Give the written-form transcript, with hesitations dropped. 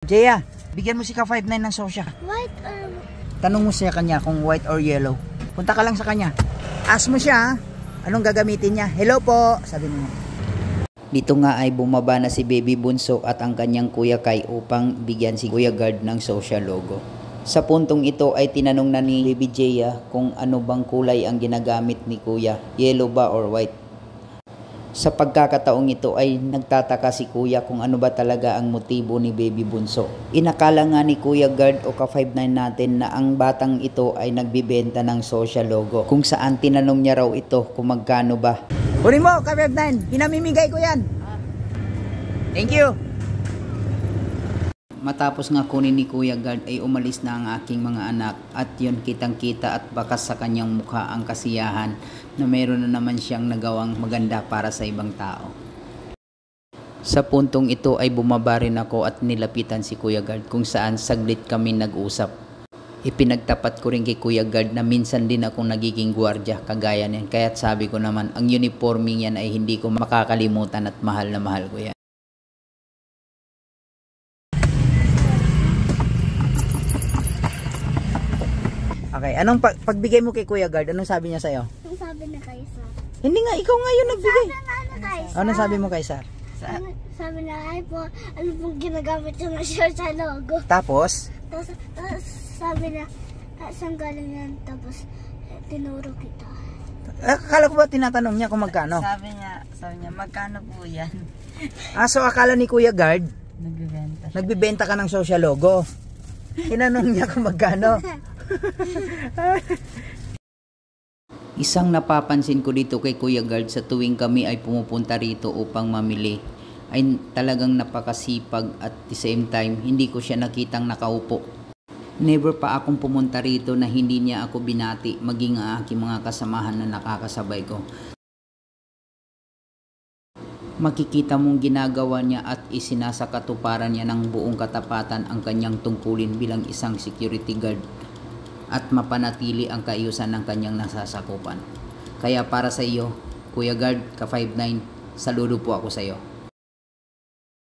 Jaya, bigyan mo si Ka59 ng sosya. White or... Tanong mo siya kanya kung white or yellow. Punta ka lang sa kanya. Ask mo siya, anong gagamitin niya. Hello po, sabi mo. Dito nga ay bumaba na si Baby Bunso at ang kanyang Kuya Kai upang bigyan si Kuya Guard ng social logo. Sa puntong ito ay tinanong na ni Baby Jaya kung ano bang kulay ang ginagamit ni Kuya, yellow ba or white. Sa pagkakataong ito ay nagtataka si Kuya kung ano ba talaga ang motibo ni Baby Bunso. Inakala nga ni Kuya Guard o Ka59 natin na ang batang ito ay nagbibenta ng social logo, kung saan tinanong niya raw ito kung magkano ba. Kunin mo, Ka59, pinamimigay ko yan. Thank you. Matapos nga kunin ni Kuya Guard ay umalis na ang aking mga anak at yun kitang kita at bakas sa kanyang mukha ang kasiyahan na meron na naman siyang nagawang maganda para sa ibang tao. Sa puntong ito ay bumaba rin ako at nilapitan si Kuya Guard kung saan saglit kami nag-usap. Ipinagtapat ko rin kay Kuya Guard na minsan din akong nagiging gwardiya kagaya niyan, kaya't sabi ko naman ang uniforming yan ay hindi ko makakalimutan at mahal na mahal ko yan. Okay, anong pagbigay mo kay Kuya Guard, anong sabi niya sa'yo? Ang sabi na kay Sir. Hindi nga, ikaw nga yun nagbigay. Ano sabi mo kay Sir? Sabi na ay po, ano pong ginagamit yung shirt sa logo. Tapos Sabi na, saan galing yan? Tapos, tinuro kita. Akala ko ba tinatanong niya kung magkano? Sabi niya, magkano po yan? So akala ni Kuya Guard, Nagbibenta. nagbibenta ka ng social logo. Tinanong niya kung magkano. Isang napapansin ko dito kay Kuya Guard sa tuwing kami ay pumupunta rito upang mamili, ay talagang napakasipag at the same time hindi ko siya nakitang nakaupo. Never pa akong pumunta rito na hindi niya ako binati, maging ang aking mga kasamahan na nakakasabay ko. Makikita mong ginagawa niya at isinasakatuparan niya ng buong katapatan ang kanyang tungkulin bilang isang security guard at mapanatili ang kaayusan ng kanyang nasasakupan. Kaya para sa iyo, Kuya Guard, Ka59, saludo po ako sa iyo.